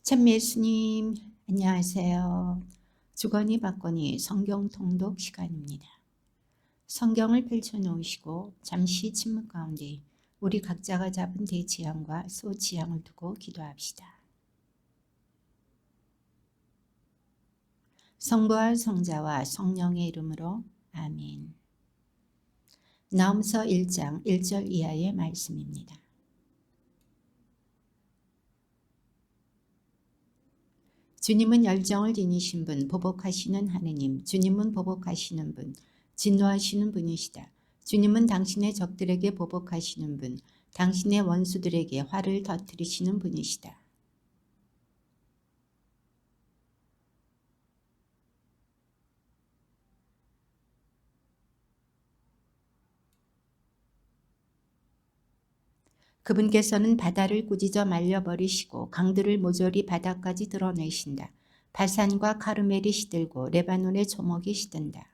참 예수님, 안녕하세요. 주거니 받거니 성경 통독 시간입니다. 성경을 펼쳐놓으시고 잠시 침묵 가운데 우리 각자가 잡은 대지향과 소지향을 두고 기도합시다. 성부와 성자와 성령의 이름으로 아멘. 나음서 1장 1절 이하의 말씀입니다. 주님은 열정을 지니신 분, 보복하시는 하느님, 주님은 보복하시는 분, 진노하시는 분이시다. 주님은 당신의 적들에게 보복하시는 분, 당신의 원수들에게 화를 터뜨리시는 분이시다. 그분께서는 바다를 꾸짖어 말려버리시고 강들을 모조리 바다까지 드러내신다. 바산과 카르멜이 시들고 레바논의 초목이 시든다.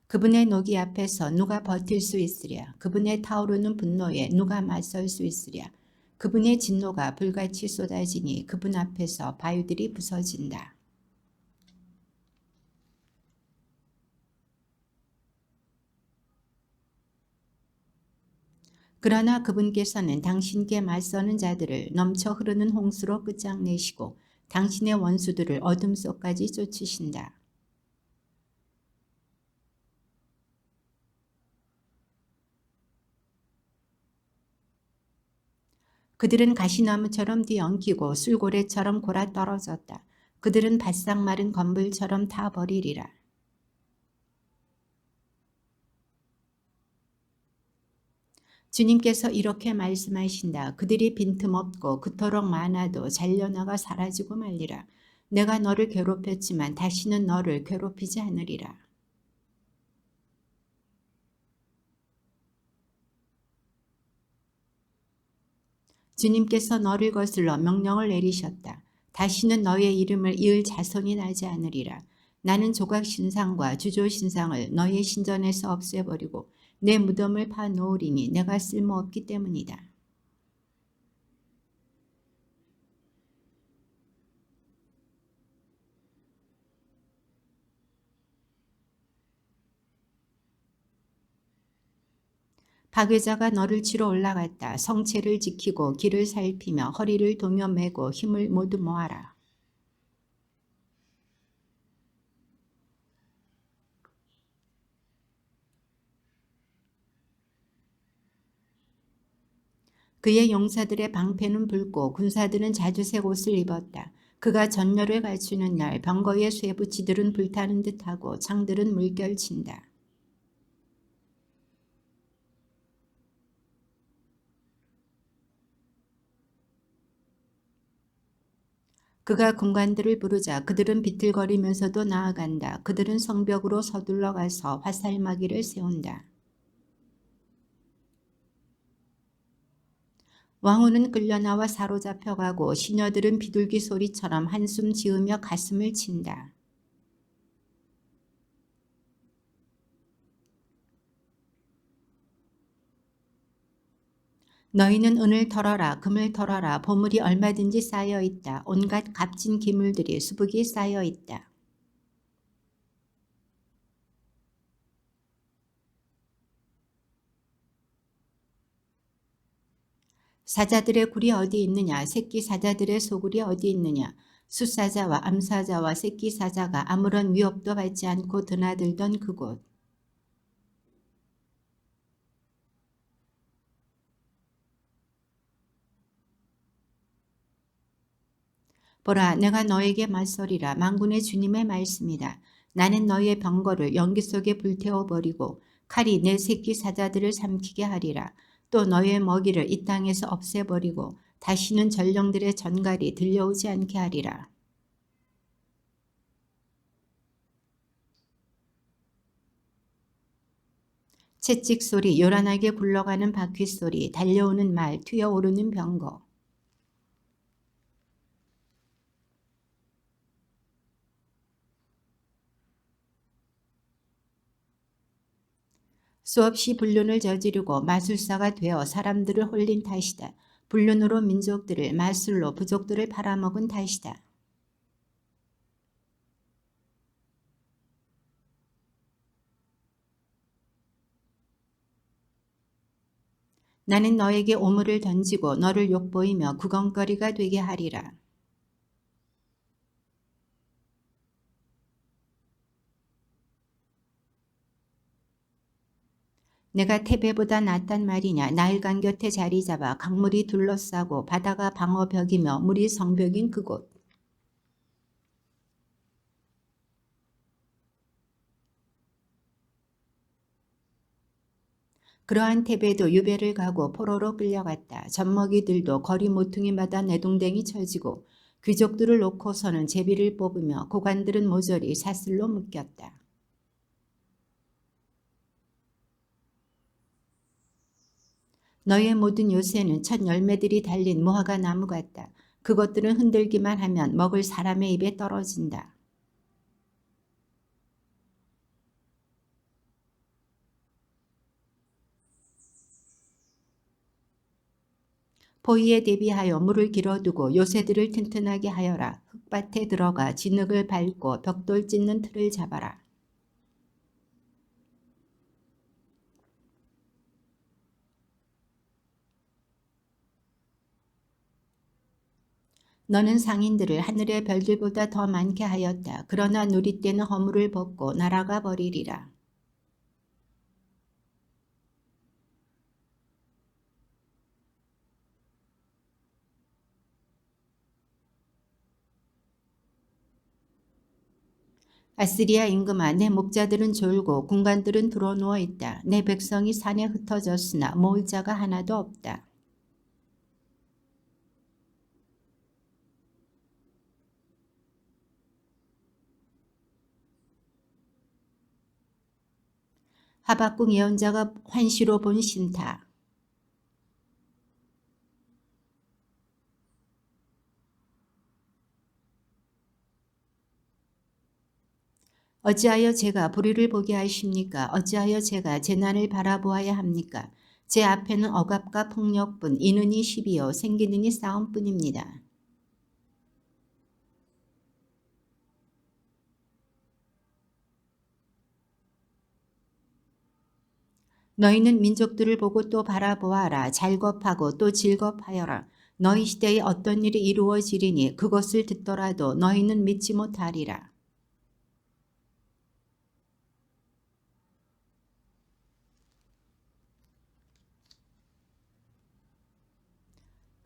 그분의 노기 앞에서 누가 버틸 수 있으랴. 그분의 타오르는 분노에 누가 맞설 수 있으랴. 그분의 진노가 불같이 쏟아지니 그분 앞에서 바위들이 부서진다. 그러나 그분께서는 당신께 맞서는 자들을 넘쳐 흐르는 홍수로 끝장내시고 당신의 원수들을 어둠 속까지 쫓으신다. 그들은 가시나무처럼 뒤엉키고 술고래처럼 골아 떨어졌다. 그들은 바싹 마른 건불처럼 타버리리라. 주님께서 이렇게 말씀하신다. 그들이 빈틈없고 그토록 많아도 잘려나가 사라지고 말리라. 내가 너를 괴롭혔지만 다시는 너를 괴롭히지 않으리라. 주님께서 너를 거슬러 명령을 내리셨다. 다시는 너의 이름을 이을 자손이 나지 않으리라. 나는 조각 신상과 주조 신상을 너의 신전에서 없애버리고 내 무덤을 파놓으리니 내가 쓸모없기 때문이다. 파괴자가 너를 치러 올라갔다. 성체를 지키고 길을 살피며 허리를 동여 매고 힘을 모두 모아라. 그의 용사들의 방패는 붉고 군사들은 자주색 옷을 입었다. 그가 전열을 갖추는 날 병거의 쇠붙이들은 불타는 듯하고 창들은 물결친다. 그가 군관들을 부르자 그들은 비틀거리면서도 나아간다. 그들은 성벽으로 서둘러 가서 화살마기를 세운다. 왕후는 끌려나와 사로잡혀가고 시녀들은 비둘기 소리처럼 한숨 지으며 가슴을 친다. 너희는 은을 털어라 금을 털어라 보물이 얼마든지 쌓여 있다. 온갖 값진 기물들이 수북이 쌓여 있다. 사자들의 굴이 어디 있느냐 새끼 사자들의 소굴이 어디 있느냐 숫사자와 암사자와 새끼 사자가 아무런 위협도 받지 않고 드나들던 그곳 보라 내가 너에게 맞서리라 만군의 주님의 말씀이다. 나는 너희의 병거를 연기 속에 불태워버리고 칼이 내 새끼 사자들을 삼키게 하리라. 또 너희의 먹이를 이 땅에서 없애버리고 다시는 전령들의 전갈이 들려오지 않게 하리라. 채찍 소리, 요란하게 굴러가는 바퀴 소리, 달려오는 말, 튀어오르는 병거. 수없이 불륜을 저지르고 마술사가 되어 사람들을 홀린 탓이다. 불륜으로 민족들을, 마술로 부족들을 팔아먹은 탓이다. 나는 너에게 오물을 던지고 너를 욕보이며 구경거리가 되게 하리라. 내가 태베보다 낫단 말이냐. 나일강 곁에 자리 잡아 강물이 둘러싸고 바다가 방어벽이며 물이 성벽인 그곳. 그러한 태베도 유배를 가고 포로로 끌려갔다. 젖먹이들도 거리 모퉁이마다 내동댕이 쳐지고 귀족들을 놓고서는 제비를 뽑으며 고관들은 모조리 사슬로 묶였다. 너의 모든 요새는 첫 열매들이 달린 무화과 나무 같다. 그것들은 흔들기만 하면 먹을 사람의 입에 떨어진다. 포위에 대비하여 물을 길어두고 요새들을 튼튼하게 하여라. 흙밭에 들어가 진흙을 밟고 벽돌 찢는 틀을 잡아라. 너는 상인들을 하늘의 별들보다 더 많게 하였다. 그러나 누리떼는 허물을 벗고 날아가 버리리라. 아스리아 임금아, 내 목자들은 졸고 군관들은 드러누워 있다. 내 백성이 산에 흩어졌으나 모을 자가 하나도 없다. 하박국 예언자가 환시로 본 신타. 어찌하여 제가 불의를 보게 하십니까? 어찌하여 제가 재난을 바라보아야 합니까? 제 앞에는 억압과 폭력뿐, 이는이 시비요 생기는이 싸움뿐입니다. 너희는 민족들을 보고 또 바라보아라. 잘겁하고 또 즐겁하여라. 너희 시대에 어떤 일이 이루어지리니 그것을 듣더라도 너희는 믿지 못하리라.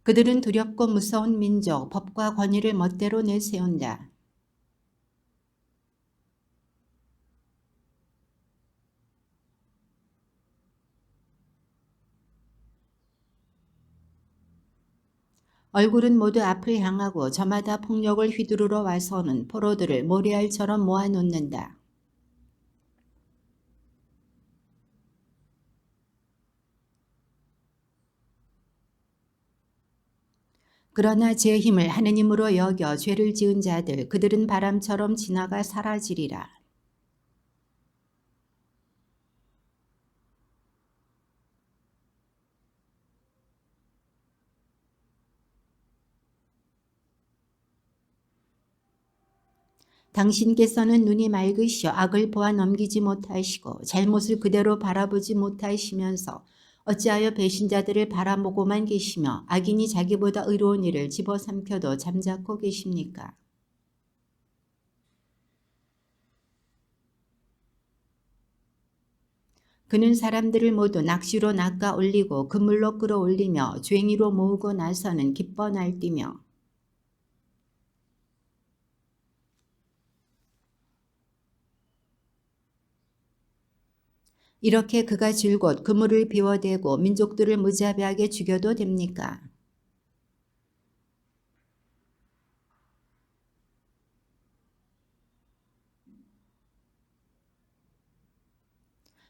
그들은 두렵고 무서운 민족, 법과 권위를 멋대로 내세운다. 얼굴은 모두 앞을 향하고 저마다 폭력을 휘두르러 와서는 포로들을 모래알처럼 모아놓는다. 그러나 제 힘을 하느님으로 여겨 죄를 지은 자들, 그들은 바람처럼 지나가 사라지리라. 당신께서는 눈이 맑으시어 악을 보아 넘기지 못하시고 잘못을 그대로 바라보지 못하시면서 어찌하여 배신자들을 바라보고만 계시며 악인이 자기보다 의로운 일을 집어삼켜도 잠자코 계십니까? 그는 사람들을 모두 낚시로 낚아 올리고 그물로 끌어올리며 괭이로 모으고 나서는 기뻐 날뛰며 이렇게 그가 줄곧 그물을 비워대고 민족들을 무자비하게 죽여도 됩니까?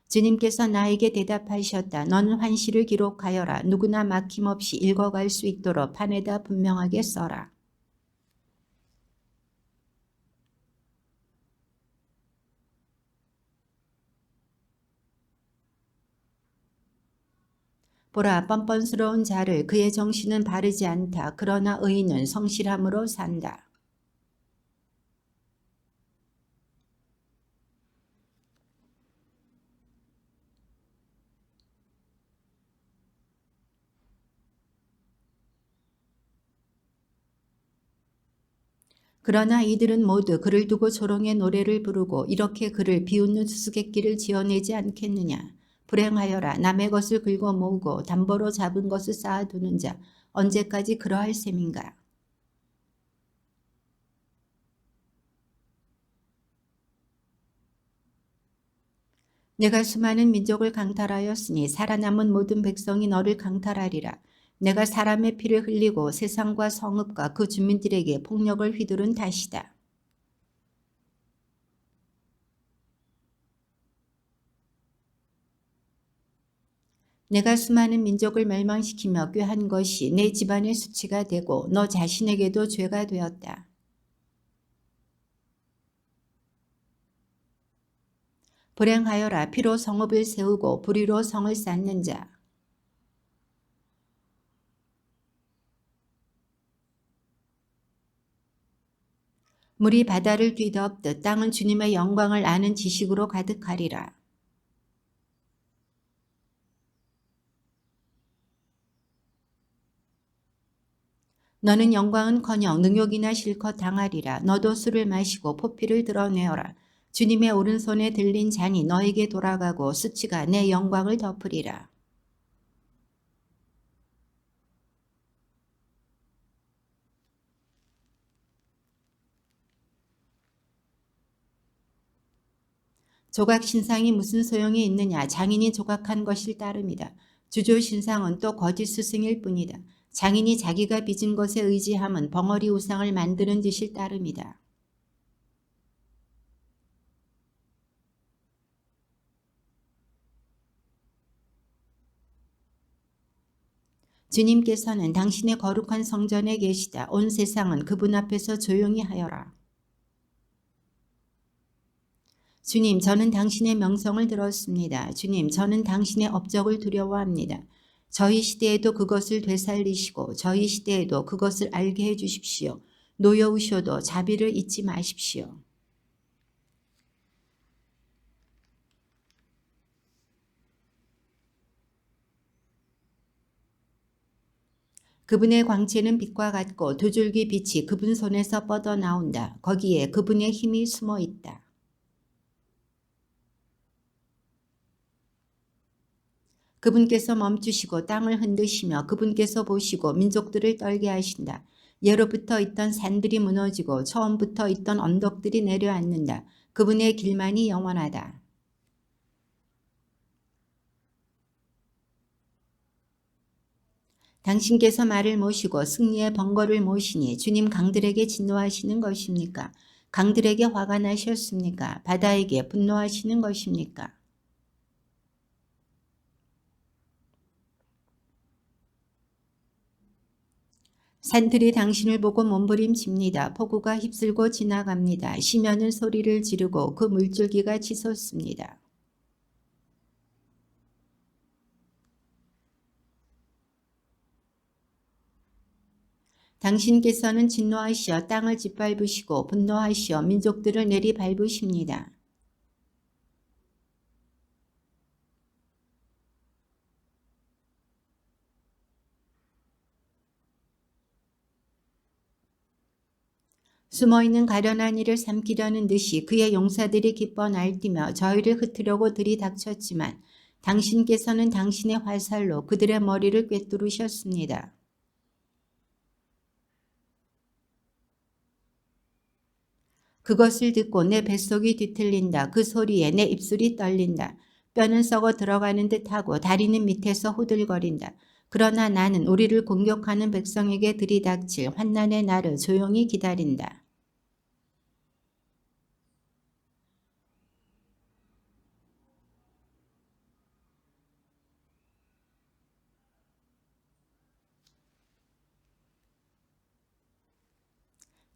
주님께서 나에게 대답하셨다. 너는 환시를 기록하여라. 누구나 막힘없이 읽어갈 수 있도록 판에다 분명하게 써라. 보라, 뻔뻔스러운 자를 그의 정신은 바르지 않다. 그러나 의인은 성실함으로 산다. 그러나 이들은 모두 그를 두고 조롱의 노래를 부르고 이렇게 그를 비웃는 수수께끼를 지어내지 않겠느냐. 불행하여라. 남의 것을 긁어 모으고 담보로 잡은 것을 쌓아두는 자. 언제까지 그러할 셈인가. 내가 수많은 민족을 강탈하였으니 살아남은 모든 백성이 너를 강탈하리라. 내가 사람의 피를 흘리고 세상과 성읍과 그 주민들에게 폭력을 휘두른 탓이다. 내가 수많은 민족을 멸망시키며 꾀한 것이 내 집안의 수치가 되고 너 자신에게도 죄가 되었다. 불행하여라. 피로 성읍을 세우고 불의로 성을 쌓는 자. 물이 바다를 뒤덮듯 땅은 주님의 영광을 아는 지식으로 가득하리라. 너는 영광은커녕 능욕이나 실컷 당하리라. 너도 술을 마시고 포피를 드러내어라. 주님의 오른손에 들린 잔이 너에게 돌아가고 수치가 내 영광을 덮으리라. 조각 신상이 무슨 소용이 있느냐. 장인이 조각한 것일 따름이다. 주조 신상은 또 거짓 스승일 뿐이다. 장인이 자기가 빚은 것에 의지함은 벙어리 우상을 만드는 짓일 따름이다. 주님께서는 당신의 거룩한 성전에 계시다. 온 세상은 그분 앞에서 조용히 하여라. 주님, 저는 당신의 명성을 들었습니다. 주님, 저는 당신의 업적을 두려워합니다. 저희 시대에도 그것을 되살리시고 저희 시대에도 그것을 알게 해주십시오. 노여우셔도 자비를 잊지 마십시오. 그분의 광채는 빛과 같고 두 줄기 빛이 그분 손에서 뻗어나온다. 거기에 그분의 힘이 숨어 있다. 그분께서 멈추시고 땅을 흔드시며 그분께서 보시고 민족들을 떨게 하신다. 예로부터 있던 산들이 무너지고 처음부터 있던 언덕들이 내려앉는다. 그분의 길만이 영원하다. 당신께서 말을 모시고 승리의 번거를 모시니 주님 강들에게 진노하시는 것입니까? 강들에게 화가 나셨습니까? 바다에게 분노하시는 것입니까? 산들이 당신을 보고 몸부림칩니다. 폭우가 휩쓸고 지나갑니다. 심연은 소리를 지르고 그 물줄기가 치솟습니다. 당신께서는 진노하시어 땅을 짓밟으시고 분노하시어 민족들을 내리밟으십니다. 숨어있는 가련한 이를 삼키려는 듯이 그의 용사들이 기뻐 날뛰며 저희를 흩으려고 들이닥쳤지만 당신께서는 당신의 화살로 그들의 머리를 꿰뚫으셨습니다. 그것을 듣고 내 뱃속이 뒤틀린다. 그 소리에 내 입술이 떨린다. 뼈는 썩어 들어가는 듯하고 다리는 밑에서 후들거린다. 그러나 나는 우리를 공격하는 백성에게 들이닥칠 환난의 날을 조용히 기다린다.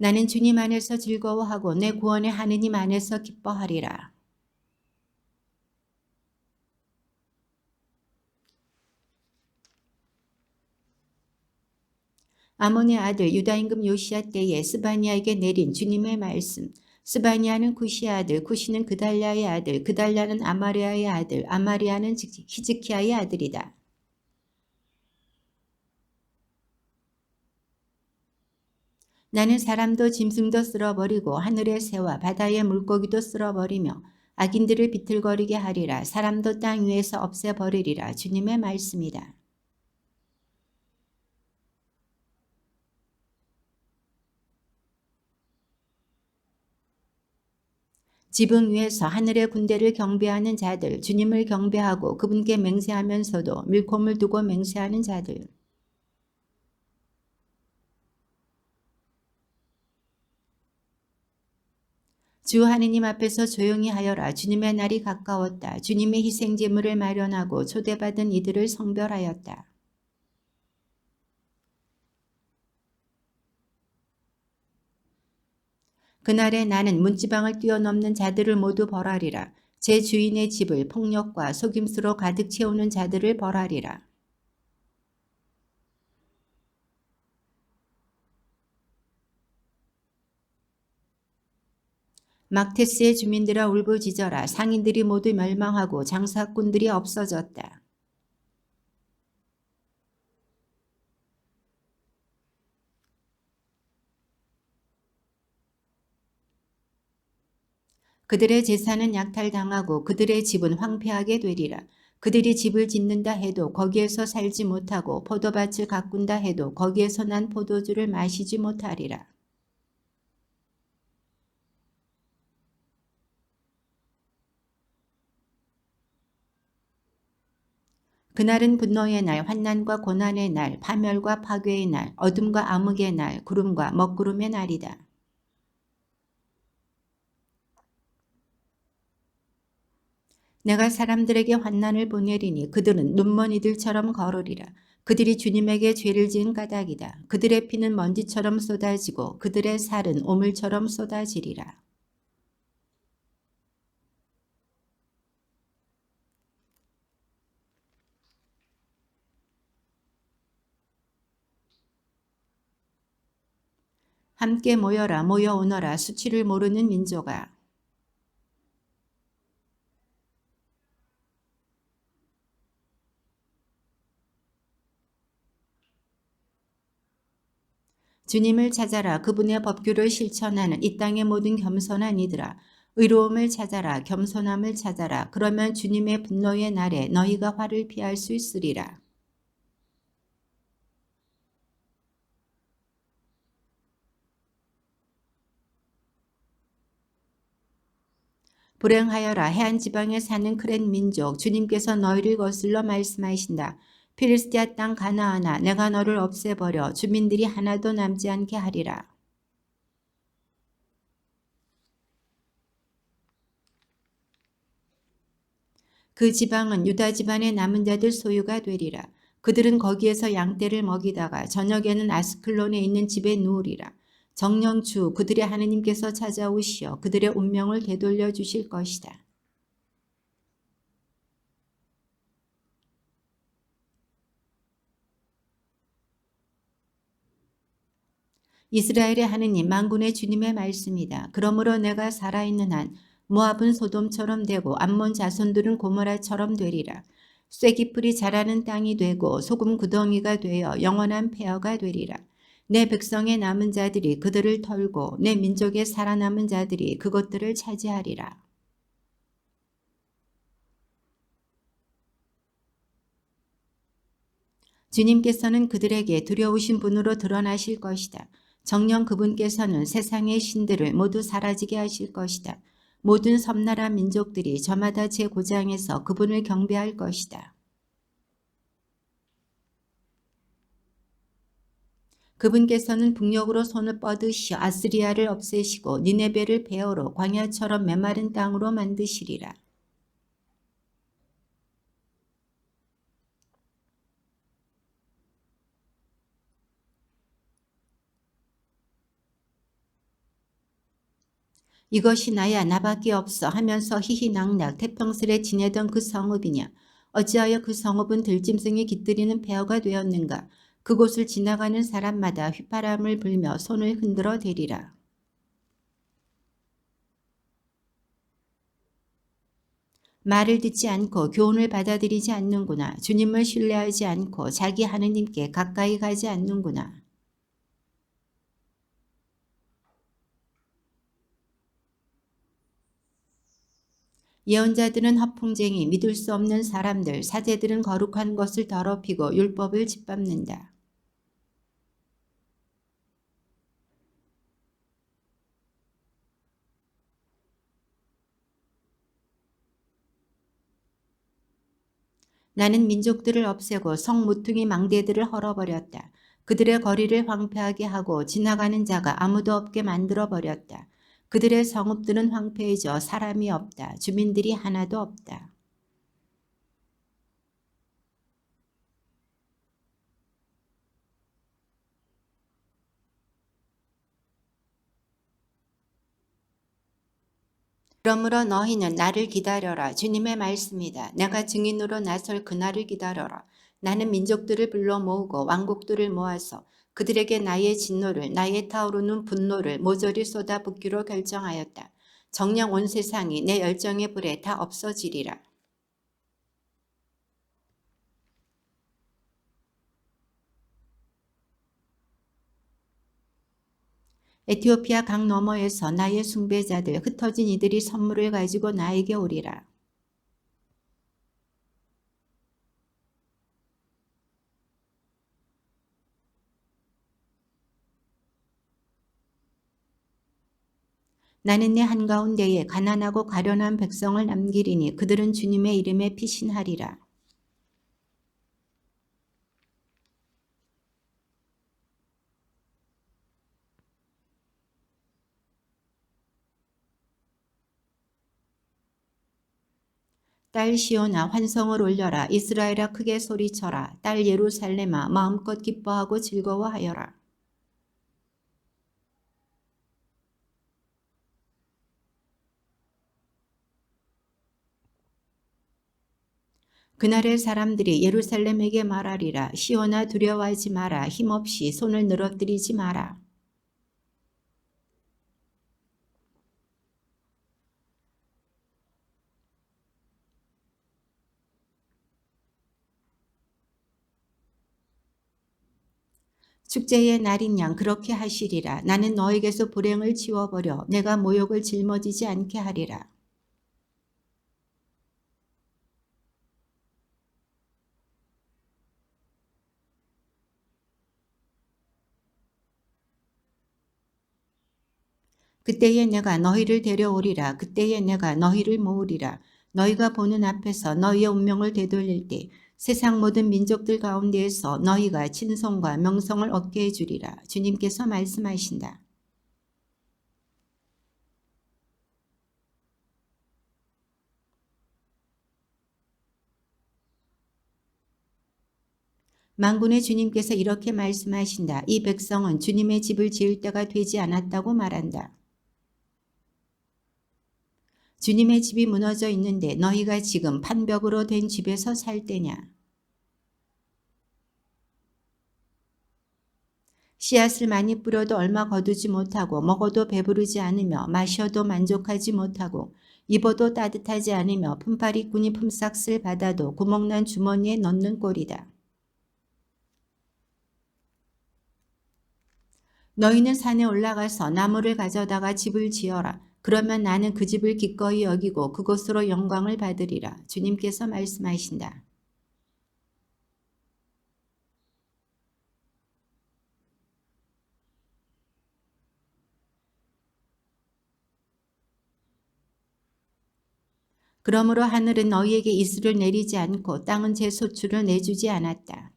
나는 주님 안에서 즐거워하고 내 구원의 하느님 안에서 기뻐하리라. 아몬의 아들 유다 임금 요시야 때에 스바니아에게 내린 주님의 말씀. 스바니아는 쿠시의 아들, 쿠시는 그달랴의 아들, 그달랴는 아마리아의 아들, 아마리아는 히즈키야의 아들이다. 나는 사람도 짐승도 쓸어버리고 하늘의 새와 바다의 물고기도 쓸어버리며 악인들을 비틀거리게 하리라. 사람도 땅 위에서 없애버리리라. 주님의 말씀이다. 지붕 위에서 하늘의 군대를 경배하는 자들, 주님을 경배하고 그분께 맹세하면서도 밀콤을 두고 맹세하는 자들. 주 하느님 앞에서 조용히 하여라. 주님의 날이 가까웠다. 주님의 희생제물을 마련하고 초대받은 이들을 성별하였다. 그날에 나는 문지방을 뛰어넘는 자들을 모두 벌하리라. 제 주인의 집을 폭력과 속임수로 가득 채우는 자들을 벌하리라. 막테스의 주민들아 울부짖어라. 상인들이 모두 멸망하고 장사꾼들이 없어졌다. 그들의 재산은 약탈당하고 그들의 집은 황폐하게 되리라. 그들이 집을 짓는다 해도 거기에서 살지 못하고 포도밭을 가꾼다 해도 거기에서 난 포도주를 마시지 못하리라. 그날은 분노의 날, 환난과 고난의 날, 파멸과 파괴의 날, 어둠과 암흑의 날, 구름과 먹구름의 날이다. 내가 사람들에게 환난을 보내리니 그들은 눈먼 이들처럼 걸으리라. 그들이 주님에게 죄를 지은 까닭이다. 그들의 피는 먼지처럼 쏟아지고 그들의 살은 오물처럼 쏟아지리라. 함께 모여라, 모여오너라, 수치를 모르는 민족아. 주님을 찾아라. 그분의 법규를 실천하는 이 땅의 모든 겸손한 이들아. 의로움을 찾아라. 겸손함을 찾아라. 그러면 주님의 분노의 날에 너희가 화를 피할 수 있으리라. 불행하여라. 해안 지방에 사는 크렛 민족. 주님께서 너희를 거슬러 말씀하신다. 필리스티아 땅 가나안아, 내가 너를 없애버려 주민들이 하나도 남지 않게 하리라. 그 지방은 유다 집안의 남은 자들 소유가 되리라. 그들은 거기에서 양떼를 먹이다가 저녁에는 아스클론에 있는 집에 누우리라. 정녕 주 그들의 하느님께서 찾아오시어 그들의 운명을 되돌려 주실 것이다. 이스라엘의 하느님 만군의 주님의 말씀이다. 그러므로 내가 살아있는 한 모압은 소돔처럼 되고 암몬 자손들은 고모라처럼 되리라. 쇠기풀이 자라는 땅이 되고 소금 구덩이가 되어 영원한 폐허가 되리라. 내 백성의 남은 자들이 그들을 털고 내 민족의 살아남은 자들이 그것들을 차지하리라. 주님께서는 그들에게 두려우신 분으로 드러나실 것이다. 정녕 그분께서는 세상의 신들을 모두 사라지게 하실 것이다. 모든 섬나라 민족들이 저마다 제 고장에서 그분을 경배할 것이다. 그분께서는 북녘으로 손을 뻗으시어 아스리아를 없애시고 니네베를 배어로 광야처럼 메마른 땅으로 만드시리라. 이것이 나야 나밖에 없어 하면서 희희낙낙 태평스레 지내던 그 성읍이냐. 어찌하여 그 성읍은 들짐승이 깃들이는 폐허가 되었는가. 그곳을 지나가는 사람마다 휘파람을 불며 손을 흔들어 대리라. 말을 듣지 않고 교훈을 받아들이지 않는구나. 주님을 신뢰하지 않고 자기 하느님께 가까이 가지 않는구나. 예언자들은 허풍쟁이, 믿을 수 없는 사람들, 사제들은 거룩한 것을 더럽히고 율법을 짓밟는다. 나는 민족들을 없애고 성무퉁이 망대들을 헐어버렸다. 그들의 거리를 황폐하게 하고 지나가는 자가 아무도 없게 만들어버렸다. 그들의 성읍들은 황폐해져 사람이 없다. 주민들이 하나도 없다. 그러므로 너희는 나를 기다려라. 주님의 말씀이다. 내가 증인으로 나설 그날을 기다려라. 나는 민족들을 불러 모으고 왕국들을 모아서 그들에게 나의 진노를, 나의 타오르는 분노를 모조리 쏟아붓기로 결정하였다. 정녕 온 세상이 내 열정의 불에 다 없어지리라. 에티오피아 강 너머에서 나의 숭배자들, 흩어진 이들이 선물을 가지고 나에게 오리라. 나는 내 한가운데에 가난하고 가련한 백성을 남기리니 그들은 주님의 이름에 피신하리라. 딸 시온아 환성을 올려라. 이스라엘아 크게 소리쳐라. 딸 예루살렘아 마음껏 기뻐하고 즐거워하여라. 그날의 사람들이 예루살렘에게 말하리라. 시온아 두려워하지 마라. 힘없이 손을 늘어뜨리지 마라. 축제의 날인 양 그렇게 하시리라. 나는 너에게서 불행을 지워버려 내가 모욕을 짊어지지 않게 하리라. 그때에 내가 너희를 데려오리라. 그때에 내가 너희를 모으리라. 너희가 보는 앞에서 너희의 운명을 되돌릴 때 세상 모든 민족들 가운데에서 너희가 친성과 명성을 얻게 해주리라. 주님께서 말씀하신다. 만군의 주님께서 이렇게 말씀하신다. 이 백성은 주님의 집을 지을 때가 되지 않았다고 말한다. 주님의 집이 무너져 있는데 너희가 지금 판벽으로 된 집에서 살 때냐. 씨앗을 많이 뿌려도 얼마 거두지 못하고 먹어도 배부르지 않으며 마셔도 만족하지 못하고 입어도 따뜻하지 않으며 품팔이꾼이 품삯을 받아도 구멍난 주머니에 넣는 꼴이다. 너희는 산에 올라가서 나무를 가져다가 집을 지어라. 그러면 나는 그 집을 기꺼이 여기고 그곳으로 영광을 받으리라. 주님께서 말씀하신다. 그러므로 하늘은 너희에게 이슬을 내리지 않고 땅은 제 소출을 내주지 않았다.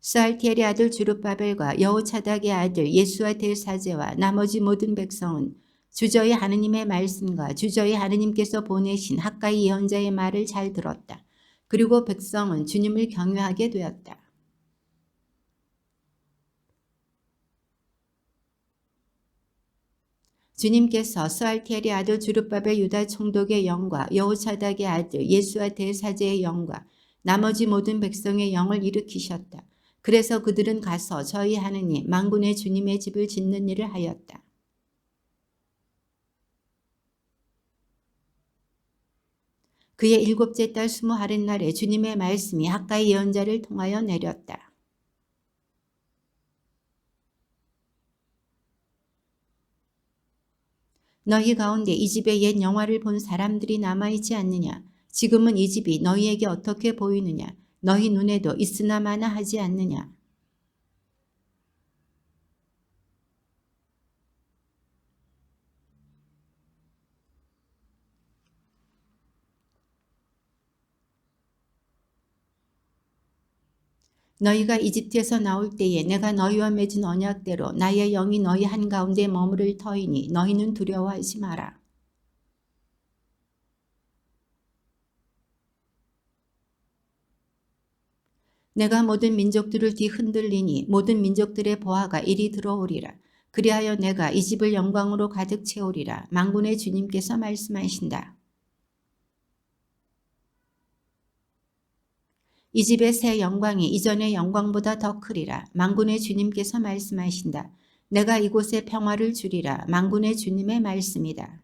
스알티엘의 아들 주룹바벨과 여호차닥의 아들 예수와 대사제와 나머지 모든 백성은 주저희 하느님의 말씀과 주저희 하느님께서 보내신 학가이 예언자의 말을 잘 들었다. 그리고 백성은 주님을 경외하게 되었다. 주님께서 스알티엘의 아들 주룹바벨 유다 총독의 영과 여호사닥의 아들 예수와 대사제의 영과 나머지 모든 백성의 영을 일으키셨다. 그래서 그들은 가서 저희 하느님 만군의 주님의 집을 짓는 일을 하였다. 그의 일곱째 달 스무 하룻날에 주님의 말씀이 학가의 예언자를 통하여 내렸다. 너희 가운데 이 집의 옛 영화를 본 사람들이 남아있지 않느냐? 지금은 이 집이 너희에게 어떻게 보이느냐? 너희 눈에도 있으나 마나 하지 않느냐? 너희가 이집트에서 나올 때에 내가 너희와 맺은 언약대로 나의 영이 너희 한가운데 머무를 터이니 너희는 두려워하지 마라. 내가 모든 민족들을 뒤흔들리니 모든 민족들의 보화가 이리 들어오리라. 그리하여 내가 이 집을 영광으로 가득 채우리라. 만군의 주님께서 말씀하신다. 이 집의 새 영광이 이전의 영광보다 더 크리라. 만군의 주님께서 말씀하신다. 내가 이곳에 평화를 주리라. 만군의 주님의 말씀이다.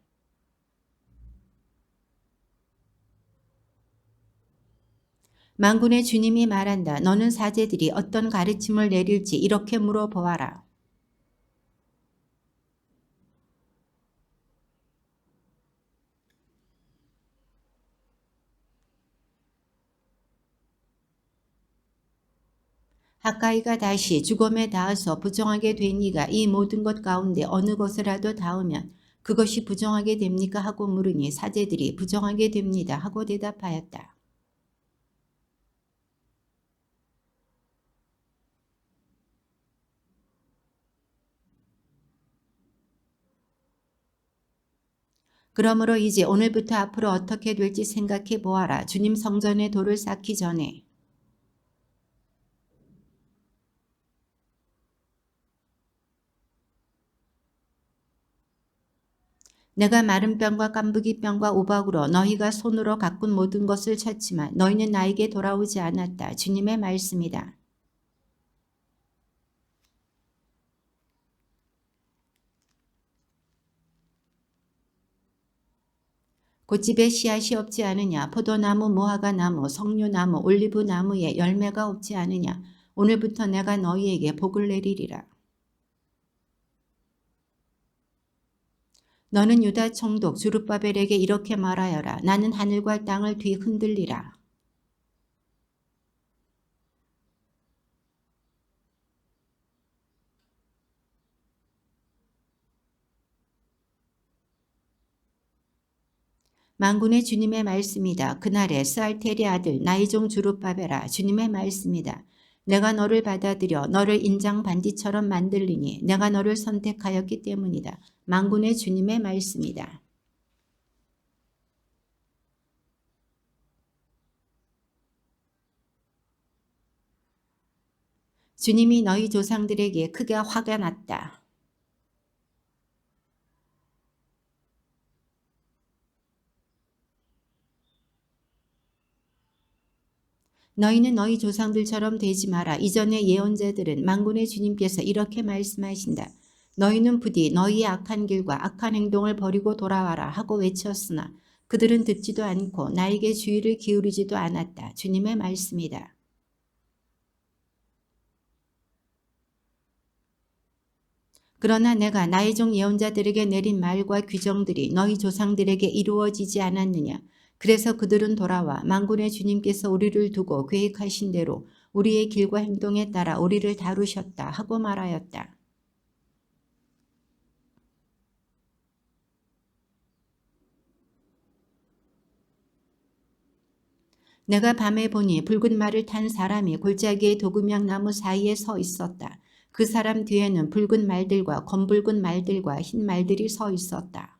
만군의 주님이 말한다. 너는 사제들이 어떤 가르침을 내릴지 이렇게 물어보아라. 학가이가 다시 죽음에 닿아서 부정하게 된 이가 이 모든 것 가운데 어느 것이라도 닿으면 그것이 부정하게 됩니까? 하고 물으니 사제들이 부정하게 됩니다. 하고 대답하였다. 그러므로 이제 오늘부터 앞으로 어떻게 될지 생각해 보아라. 주님 성전에 돌을 쌓기 전에 내가 마른 뼈과 깐부기 뼈과 우박으로 너희가 손으로 가꾼 모든 것을 쳤지만 너희는 나에게 돌아오지 않았다. 주님의 말씀이다. 곶집에 씨앗이 없지 않으냐? 포도나무, 무화과나무, 석류나무, 올리브나무에 열매가 없지 않으냐? 오늘부터 내가 너희에게 복을 내리리라. 너는 유다 총독 주룹바벨에게 이렇게 말하여라. 나는 하늘과 땅을 뒤흔들리라. 만군의 주님의 말씀이다. 그날에 스알텔의 아들 나의 종 주룹바벨아 주님의 말씀이다. 내가 너를 받아들여 너를 인장 반지처럼 만들리니 내가 너를 선택하였기 때문이다. 만군의 주님의 말씀이다. 주님이 너희 조상들에게 크게 화가 났다. 너희는 너희 조상들처럼 되지 마라. 이전의 예언자들은 만군의 주님께서 이렇게 말씀하신다. 너희는 부디 너희의 악한 길과 악한 행동을 버리고 돌아와라 하고 외쳤으나 그들은 듣지도 않고 나에게 주의를 기울이지도 않았다. 주님의 말씀이다. 그러나 내가 나의 종 예언자들에게 내린 말과 규정들이 너희 조상들에게 이루어지지 않았느냐. 그래서 그들은 돌아와 만군의 주님께서 우리를 두고 계획하신 대로 우리의 길과 행동에 따라 우리를 다루셨다 하고 말하였다. 내가 밤에 보니 붉은 말을 탄 사람이 골짜기의 도금향 나무 사이에 서 있었다. 그 사람 뒤에는 붉은 말들과 검붉은 말들과 흰 말들이 서 있었다.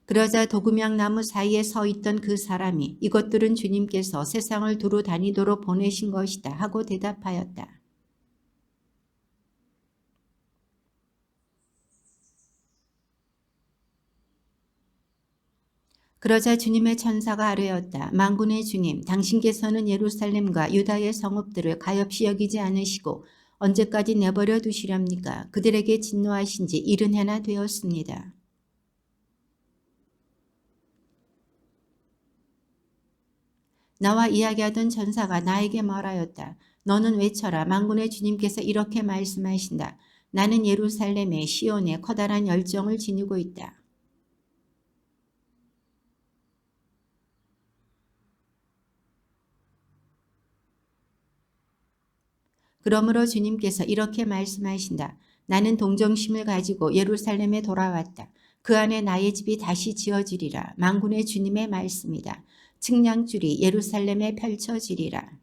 그러자 도금양 나무 사이에 서 있던 그 사람이 이것들은 주님께서 세상을 두루 다니도록 보내신 것이다 하고 대답하였다. 그러자 주님의 천사가 아뢰었다. 만군의 주님, 당신께서는 예루살렘과 유다의 성읍들을 가엾이 여기지 않으시고 언제까지 내버려 두시렵니까? 그들에게 진노하신 지 70해나 되었습니다. 나와 이야기하던 천사가 나에게 말하였다. 너는 외쳐라. 만군의 주님께서 이렇게 말씀하신다. 나는 예루살렘의 시온에 커다란 열정을 지니고 있다. 그러므로 주님께서 이렇게 말씀하신다. 나는 동정심을 가지고 예루살렘에 돌아왔다. 그 안에 나의 집이 다시 지어지리라. 만군의 주님의 말씀이다. 측량줄이 예루살렘에 펼쳐지리라.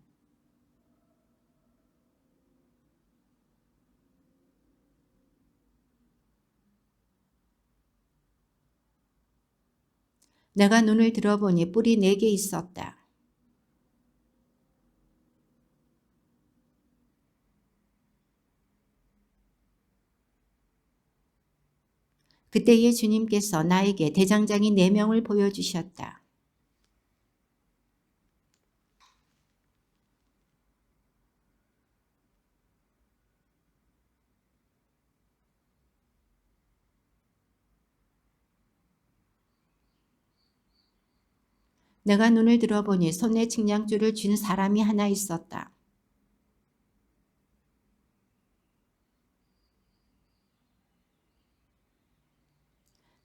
내가 눈을 들어보니 뿔이 4개 있었다. 그때에 주님께서 나에게 대장장이 4명을 보여주셨다. 내가 눈을 들어보니 손에 측량줄을 쥔 사람이 하나 있었다.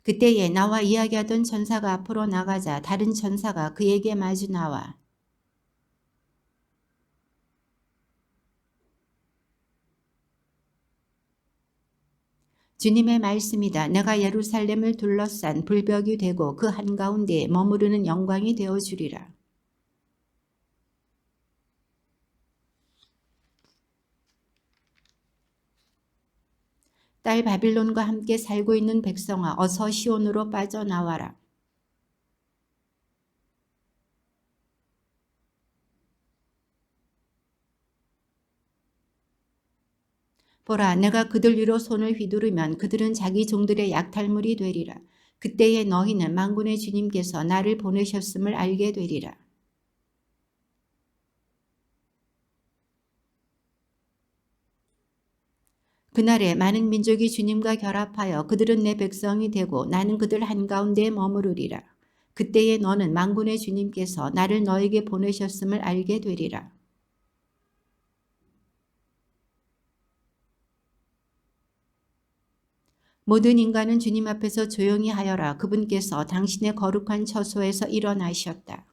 그때에 나와 이야기하던 천사가 앞으로 나가자 다른 천사가 그에게 마주 나와 주님의 말씀이다. 내가 예루살렘을 둘러싼 불벽이 되고 그 한가운데에 머무르는 영광이 되어 주리라. 딸 바빌론과 함께 살고 있는 백성아 어서 시온으로 빠져나와라. 보라, 내가 그들 위로 손을 휘두르면 그들은 자기 종들의 약탈물이 되리라. 그때에 너희는 만군의 주님께서 나를 보내셨음을 알게 되리라. 그날에 많은 민족이 주님과 결합하여 그들은 내 백성이 되고 나는 그들 한가운데에 머무르리라. 그때에 너는 만군의 주님께서 나를 너에게 보내셨음을 알게 되리라. 모든 인간은 주님 앞에서 조용히 하여라. 그분께서 당신의 거룩한 처소에서 일어나셨다.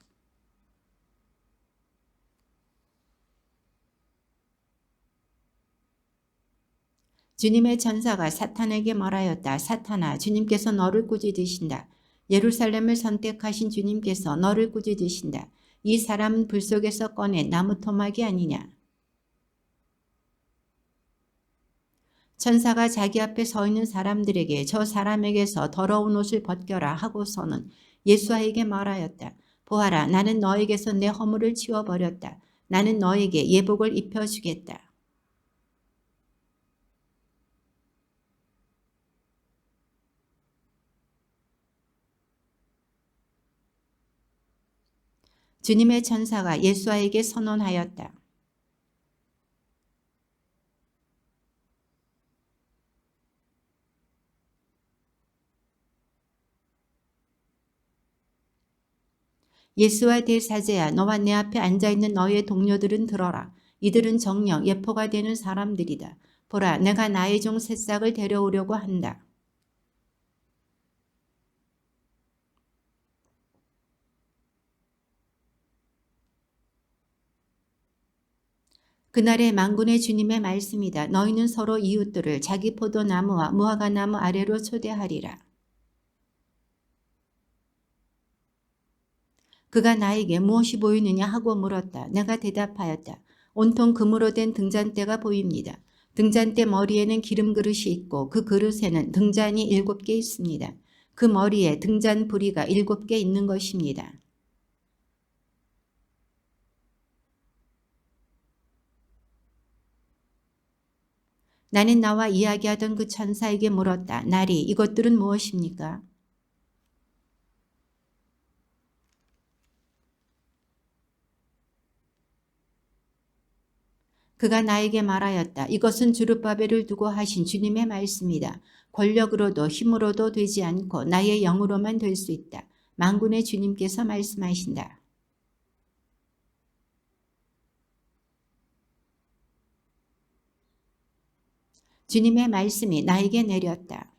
주님의 천사가 사탄에게 말하였다. 사탄아, 주님께서 너를 꾸짖으신다. 예루살렘을 선택하신 주님께서 너를 꾸짖으신다. 이 사람은 불 속에서 꺼낸 나무 토막이 아니냐. 천사가 자기 앞에 서 있는 사람들에게 저 사람에게서 더러운 옷을 벗겨라 하고서는 예수아에게 말하였다. 보아라, 나는 너에게서 내 허물을 치워버렸다. 나는 너에게 예복을 입혀주겠다. 주님의 천사가 예수아에게 선언하였다. 예수와 대사제야, 너와 내 앞에 앉아있는 너의 동료들은 들어라. 이들은 정녕 예포가 되는 사람들이다. 보라, 내가 나의 종 새싹을 데려오려고 한다. 그날의 만군의 주님의 말씀이다. 너희는 서로 이웃들을 자기 포도나무와 무화과나무 아래로 초대하리라. 그가 나에게 무엇이 보이느냐 하고 물었다. 내가 대답하였다. 온통 금으로 된 등잔대가 보입니다. 등잔대 머리에는 기름 그릇이 있고 그 그릇에는 등잔이 7개 있습니다. 그 머리에 등잔부리가 7개 있는 것입니다. 나는 나와 이야기하던 그 천사에게 물었다. 나리, 이것들은 무엇입니까? 그가 나에게 말하였다. 이것은 주룻바벨을 두고 하신 주님의 말씀이다. 권력으로도 힘으로도 되지 않고 나의 영으로만 될 수 있다. 만군의 주님께서 말씀하신다. 주님의 말씀이 나에게 내렸다.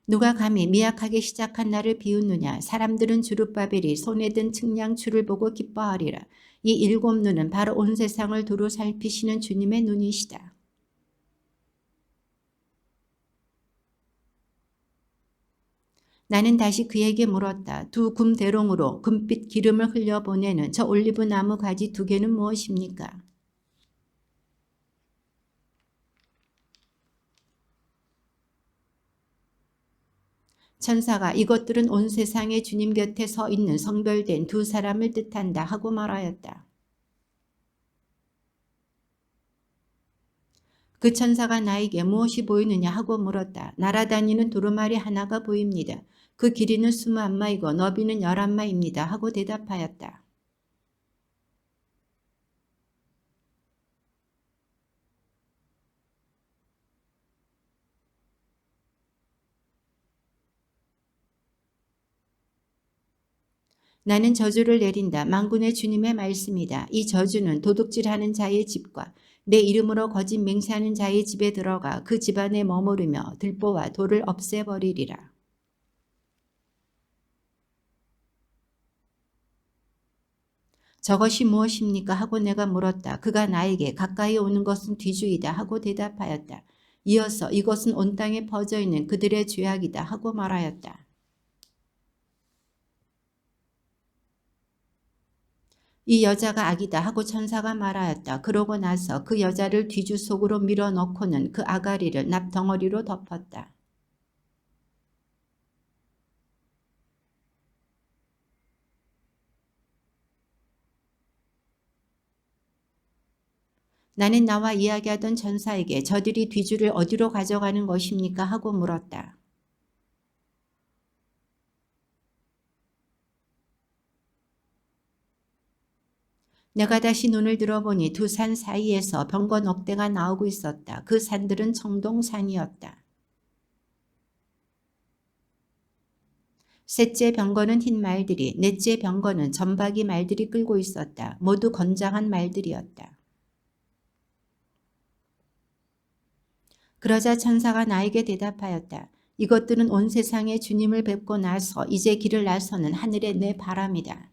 누가 감히 미약하게 시작한 나를 비웃느냐. 사람들은 주룻바벨이 손에 든 측량줄을 보고 기뻐하리라. 이 7눈은 바로 온 세상을 두루 살피시는 주님의 눈이시다. 나는 다시 그에게 물었다. 2금대롱으로 금빛 기름을 흘려보내는 저 올리브 나무 가지 2개는 무엇입니까? 천사가 이것들은 온 세상의 주님 곁에 서 있는 성별된 2사람을 뜻한다 하고 말하였다. 그 천사가 나에게 무엇이 보이느냐 하고 물었다. 날아다니는 두루마리 하나가 보입니다. 그 길이는 21마이고 너비는 11마입니다 하고 대답하였다. 나는 저주를 내린다. 만군의 주님의 말씀이다. 이 저주는 도둑질하는 자의 집과 내 이름으로 거짓 맹세하는 자의 집에 들어가 그 집안에 머무르며 들보와 돌을 없애버리리라. 저것이 무엇입니까? 하고 내가 물었다. 그가 나에게 가까이 오는 것은 뒤주이다 하고 대답하였다. 이어서 이것은 온 땅에 퍼져 있는 그들의 죄악이다 하고 말하였다. 이 여자가 악이다 하고 천사가 말하였다. 그러고 나서 그 여자를 뒤주 속으로 밀어넣고는 그 아가리를 납덩어리로 덮었다. 나는 나와 이야기하던 천사에게 저들이 뒤주를 어디로 가져가는 것입니까? 하고 물었다. 내가 다시 눈을 들어보니 2산 사이에서 병거 넉대가 나오고 있었다. 그 산들은 청동산이었다. 셋째 병거는 흰 말들이, 넷째 병거는 점박이 말들이 끌고 있었다. 모두 건장한 말들이었다. 그러자 천사가 나에게 대답하였다. 이것들은 온 세상에 주님을 뵙고 나서 이제 길을 나서는 하늘의 내 바람이다.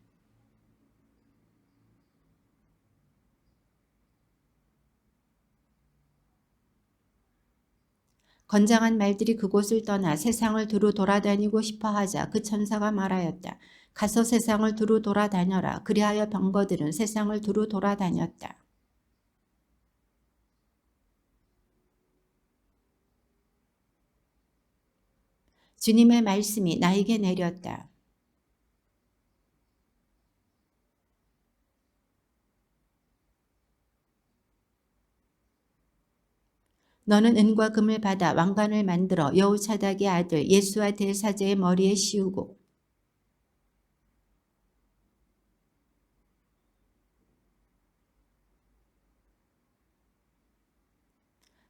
건장한 말들이 그곳을 떠나 세상을 두루 돌아다니고 싶어 하자 그 천사가 말하였다. 가서 세상을 두루 돌아다녀라. 그리하여 병거들은 세상을 두루 돌아다녔다. 주님의 말씀이 나에게 내렸다. 너는 은과 금을 받아 왕관을 만들어 여호사닥의 아들 예수와 대사제의 머리에 씌우고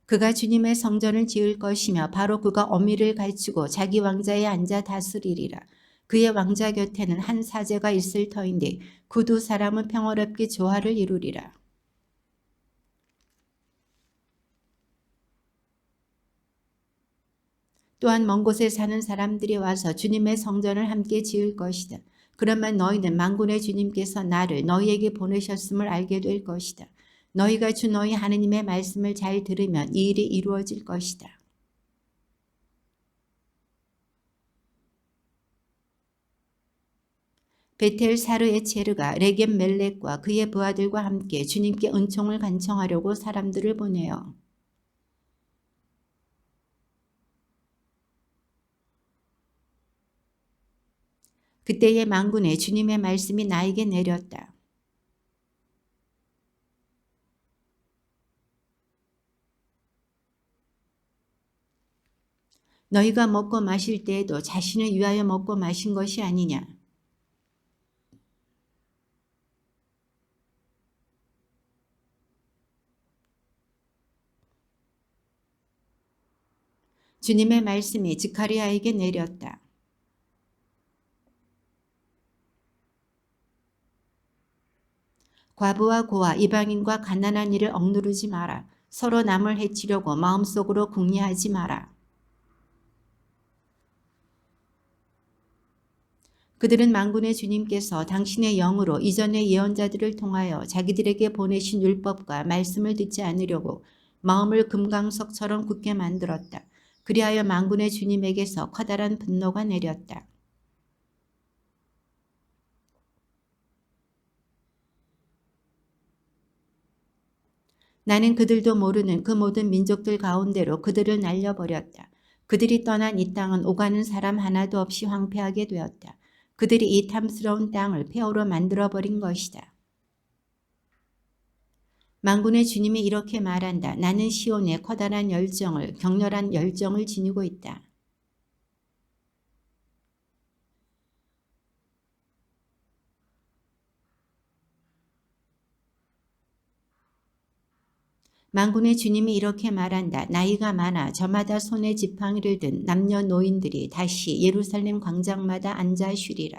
그가 주님의 성전을 지을 것이며 바로 그가 어미를 갖추고 자기 왕자에 앉아 다스리리라. 그의 왕자 곁에는 한 사제가 있을 터인데 그 2사람은 평화롭게 조화를 이루리라. 또한 먼 곳에 사는 사람들이 와서 주님의 성전을 함께 지을 것이다. 그러면 너희는 만군의 주님께서 나를 너희에게 보내셨음을 알게 될 것이다. 너희가 주 너희 하느님의 말씀을 잘 들으면 이 일이 이루어질 것이다. 베텔 사르에체르가 레겜 멜렉과 그의 부하들과 함께 주님께 은총을 간청하려고 사람들을 보내요. 그때의 만군의 주님의 말씀이 나에게 내렸다. 너희가 먹고 마실 때에도 자신을 위하여 먹고 마신 것이 아니냐. 주님의 말씀이 스가랴에게 내렸다. 과부와 고아, 이방인과 가난한 이를 억누르지 마라. 서로 남을 해치려고 마음속으로 궁리하지 마라. 그들은 만군의 주님께서 당신의 영으로 이전의 예언자들을 통하여 자기들에게 보내신 율법과 말씀을 듣지 않으려고 마음을 금강석처럼 굳게 만들었다. 그리하여 만군의 주님에게서 커다란 분노가 내렸다. 나는 그들도 모르는 그 모든 민족들 가운데로 그들을 날려버렸다. 그들이 떠난 이 땅은 오가는 사람 하나도 없이 황폐하게 되었다. 그들이 이 탐스러운 땅을 폐허로 만들어버린 것이다. 만군의 주님이 이렇게 말한다. 나는 시온에 커다란 열정을, 격렬한 열정을 지니고 있다. 만군의 주님이 이렇게 말한다. 나이가 많아 저마다 손에 지팡이를 든 남녀노인들이 다시 예루살렘 광장마다 앉아 쉬리라.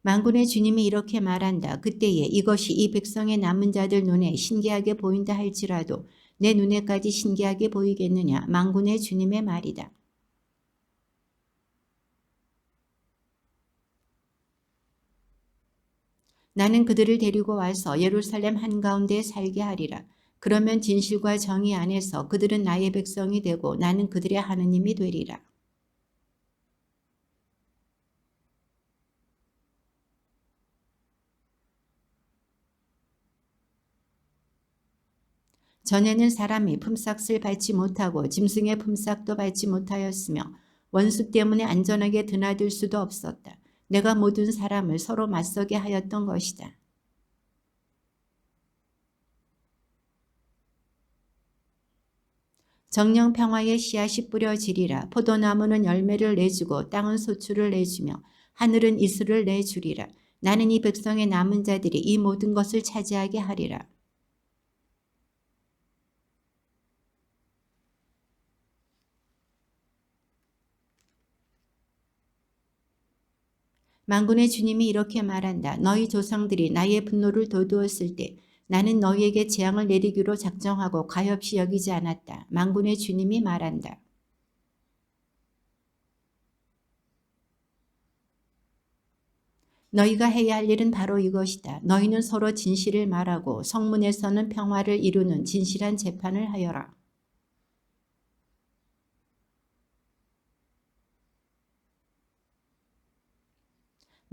만군의 주님이 이렇게 말한다. 그때에 이것이 이 백성의 남은 자들 눈에 신기하게 보인다 할지라도 내 눈에까지 신기하게 보이겠느냐. 만군의 주님의 말이다. 나는 그들을 데리고 와서 예루살렘 한가운데에 살게 하리라. 그러면 진실과 정의 안에서 그들은 나의 백성이 되고 나는 그들의 하느님이 되리라. 전에는 사람이 품삯을 받지 못하고 짐승의 품삯도 받지 못하였으며 원수 때문에 안전하게 드나들 수도 없었다. 내가 모든 사람을 서로 맞서게 하였던 것이다. 정령 평화의 씨앗이 뿌려지리라. 포도나무는 열매를 내주고 땅은 소출을 내주며 하늘은 이슬을 내주리라. 나는 이 백성의 남은 자들이 이 모든 것을 차지하게 하리라. 만군의 주님이 이렇게 말한다. 너희 조상들이 나의 분노를 돋우었을 때 나는 너희에게 재앙을 내리기로 작정하고 가엾이 여기지 않았다. 만군의 주님이 말한다. 너희가 해야 할 일은 바로 이것이다. 너희는 서로 진실을 말하고 성문에서는 평화를 이루는 진실한 재판을 하여라.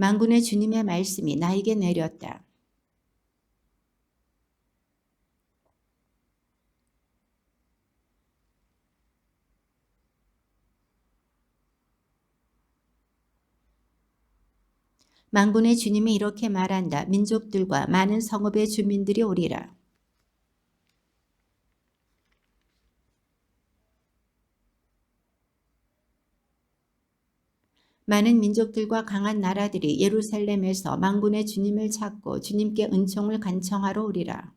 만군의 주님의 말씀이 나에게 내렸다. 만군의 주님이 이렇게 말한다. 민족들과 많은 성읍의 주민들이 오리라. 많은 민족들과 강한 나라들이 예루살렘에서 만군의 주님을 찾고 주님께 은총을 간청하러 오리라.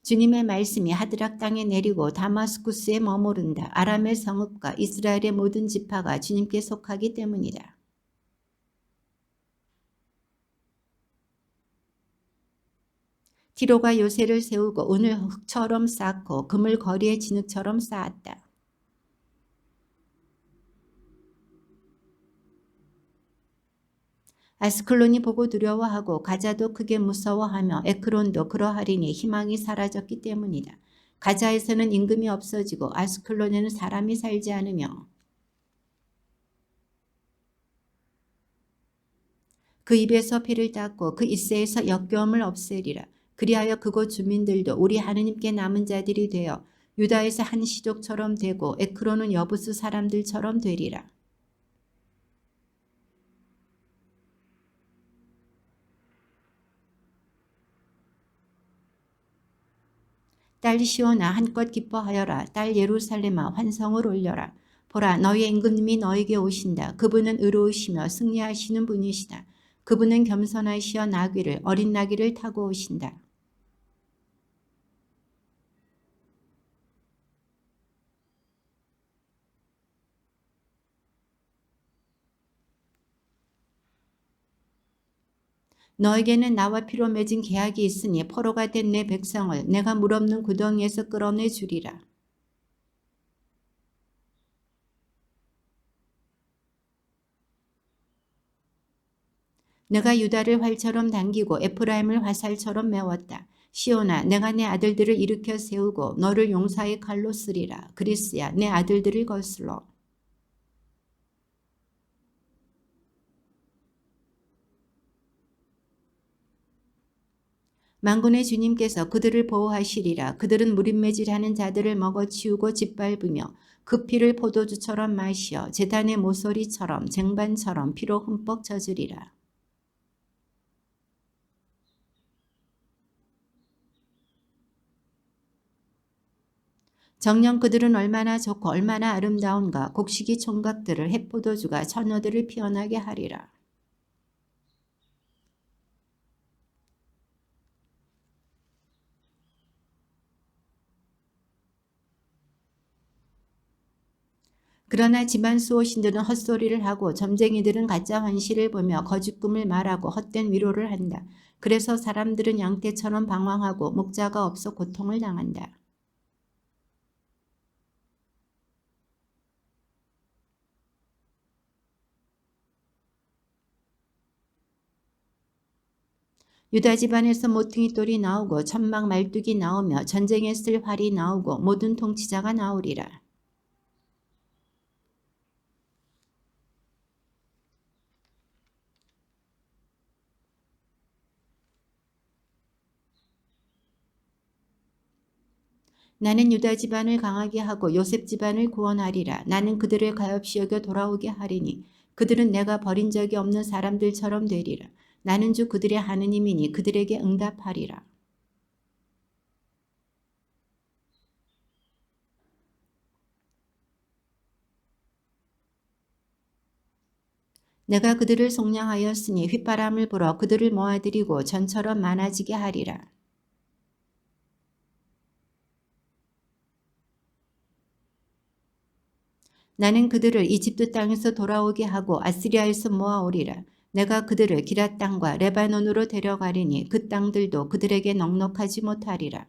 주님의 말씀이 하드락 땅에 내리고 다마스쿠스에 머무른다. 아람의 성읍과 이스라엘의 모든 지파가 주님께 속하기 때문이다. 티로가 요새를 세우고 은을 흙처럼 쌓고 금을 거리의 진흙처럼 쌓았다. 아스클론이 보고 두려워하고 가자도 크게 무서워하며 에크론도 그러하리니 희망이 사라졌기 때문이다. 가자에서는 임금이 없어지고 아스클론에는 사람이 살지 않으며 그 입에서 피를 닦고 그 이새에서 역겨움을 없애리라. 그리하여 그곳 주민들도 우리 하느님께 남은 자들이 되어 유다에서 한 시족처럼 되고 에크론은 여부스 사람들처럼 되리라. 딸 시온아 한껏 기뻐하여라. 딸 예루살렘아 환성을 올려라. 보라 너희의 임금님이 너에게 오신다. 그분은 의로우시며 승리하시는 분이시다. 그분은 겸손하시어 나귀를 어린 나귀를 타고 오신다. 너에게는 나와 피로 맺은 계약이 있으니 포로가 된 내 백성을 내가 물없는 구덩이에서 끌어내 주리라. 내가 유다를 활처럼 당기고 에프라임을 화살처럼 메웠다. 시온아 내가 내 아들들을 일으켜 세우고 너를 용사의 칼로 쓰리라. 그리스야 내 아들들을 거슬러 만군의 주님께서 그들을 보호하시리라. 그들은 무림매질하는 자들을 먹어치우고 짓밟으며 그 피를 포도주처럼 마시어 제단의 모서리처럼 쟁반처럼 피로 흠뻑 젖으리라. 정녕 그들은 얼마나 좋고 얼마나 아름다운가. 곡식이 총각들을 햇포도주가 처녀들을 피어나게 하리라. 그러나 집안 수호신들은 헛소리를 하고 점쟁이들은 가짜 환시를 보며 거짓 꿈을 말하고 헛된 위로를 한다. 그래서 사람들은 양떼처럼 방황하고 목자가 없어 고통을 당한다. 유다 집안에서 모퉁이 똘이 나오고 천막 말뚝이 나오며 전쟁에 쓸 활이 나오고 모든 통치자가 나오리라. 나는 유다 집안을 강하게 하고 요셉 집안을 구원하리라. 나는 그들을 가엾이 여겨 돌아오게 하리니 그들은 내가 버린 적이 없는 사람들처럼 되리라. 나는 주 그들의 하느님이니 그들에게 응답하리라. 내가 그들을 속량하였으니 휘바람을 불어 그들을 모아들이고 전처럼 많아지게 하리라. 나는 그들을 이집트 땅에서 돌아오게 하고 아시리아에서 모아오리라. 내가 그들을 기랏 땅과 레바논으로 데려가리니 그 땅들도 그들에게 넉넉하지 못하리라.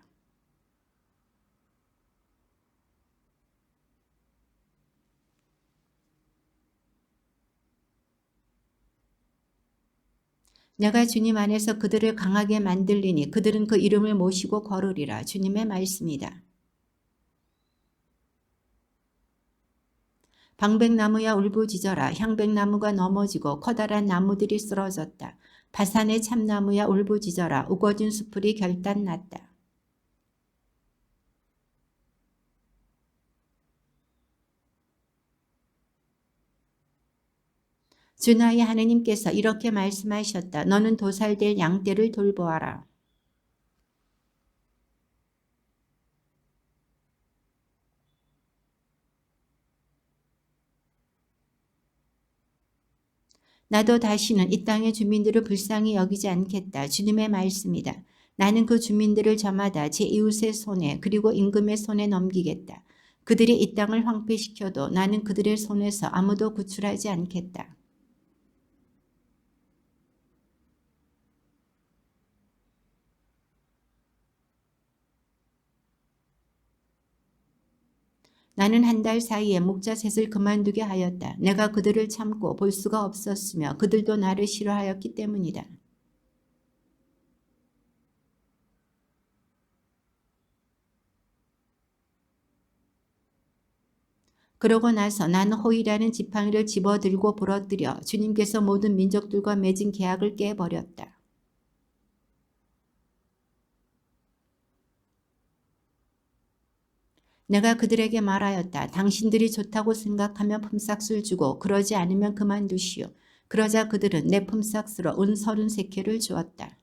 내가 주님 안에서 그들을 강하게 만들리니 그들은 그 이름을 모시고 걸으리라. 주님의 말씀이다. 방백나무야 울부짖어라. 향백나무가 넘어지고 커다란 나무들이 쓰러졌다. 바산의 참나무야 울부짖어라. 우거진 수풀이 결단났다. 주 나의 하느님께서 이렇게 말씀하셨다. 너는 도살될 양떼를 돌보아라. 나도 다시는 이 땅의 주민들을 불쌍히 여기지 않겠다. 주님의 말씀이다. 나는 그 주민들을 저마다 제 이웃의 손에 그리고 임금의 손에 넘기겠다. 그들이 이 땅을 황폐시켜도 나는 그들의 손에서 아무도 구출하지 않겠다. 나는 한 달 사이에 목자셋을 그만두게 하였다. 내가 그들을 참고 볼 수가 없었으며 그들도 나를 싫어하였기 때문이다. 그러고 나서 나는 호이라는 지팡이를 집어들고 부러뜨려 주님께서 모든 민족들과 맺은 계약을 깨버렸다. 내가 그들에게 말하였다. 당신들이 좋다고 생각하면 품삯을 주고 그러지 않으면 그만두시오. 그러자 그들은 내 품삯으로 은 33켤을 주었다.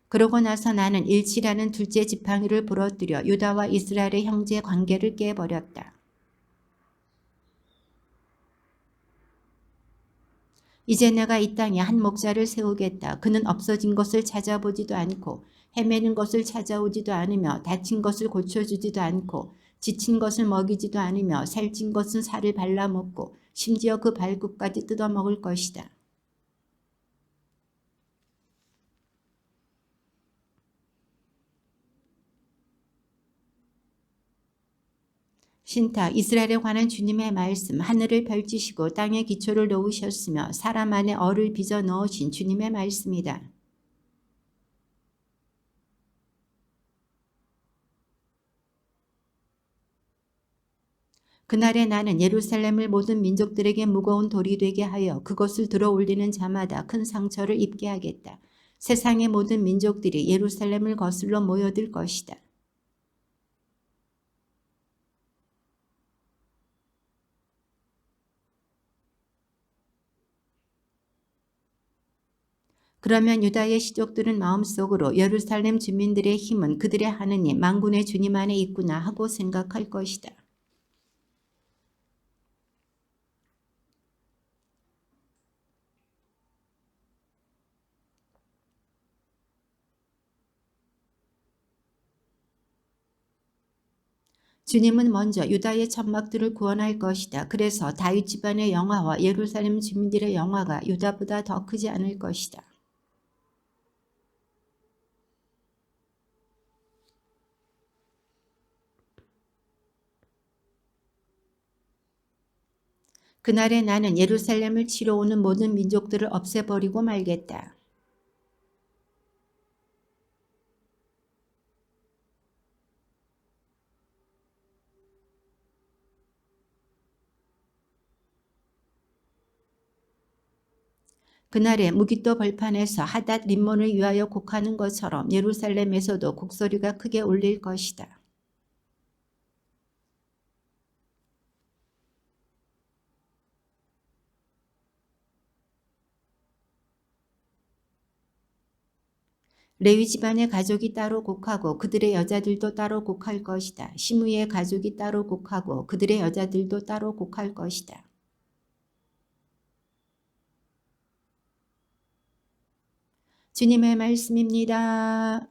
그러고 나서 나는 일치라는 둘째 지팡이를 부러뜨려 유다와 이스라엘의 형제 관계를 깨버렸다. 이제 내가 이 땅에 한 목자를 세우겠다. 그는 없어진 것을 찾아보지도 않고 헤매는 것을 찾아오지도 않으며 다친 것을 고쳐주지도 않고 지친 것을 먹이지도 않으며 살찐 것은 살을 발라먹고 심지어 그 발굽까지 뜯어먹을 것이다. 신탁 이스라엘에 관한 주님의 말씀 하늘을 펼치시고 땅에 기초를 놓으셨으며 사람 안에 얼을 빚어 넣으신 주님의 말씀이다. 그날에 나는 예루살렘을 모든 민족들에게 무거운 돌이 되게 하여 그것을 들어 올리는 자마다 큰 상처를 입게 하겠다. 세상의 모든 민족들이 예루살렘을 거슬러 모여들 것이다. 그러면 유다의 시족들은 마음속으로 예루살렘 주민들의 힘은 그들의 하느님 만군의 주님 안에 있구나 하고 생각할 것이다. 주님은 먼저 유다의 천막들을 구원할 것이다. 그래서 다윗 집안의 영화와 예루살렘 주민들의 영화가 유다보다 더 크지 않을 것이다. 그날에 나는 예루살렘을 치러 오는 모든 민족들을 없애버리고 말겠다. 그날에 무깃도 벌판에서 하닷 림몬을 위하여 곡하는 것처럼 예루살렘에서도 곡소리가 크게 울릴 것이다. 레위 집안의 가족이 따로 곡하고 그들의 여자들도 따로 곡할 것이다. 시므이의 가족이 따로 곡하고 그들의 여자들도 따로 곡할 것이다. 주님의 말씀입니다.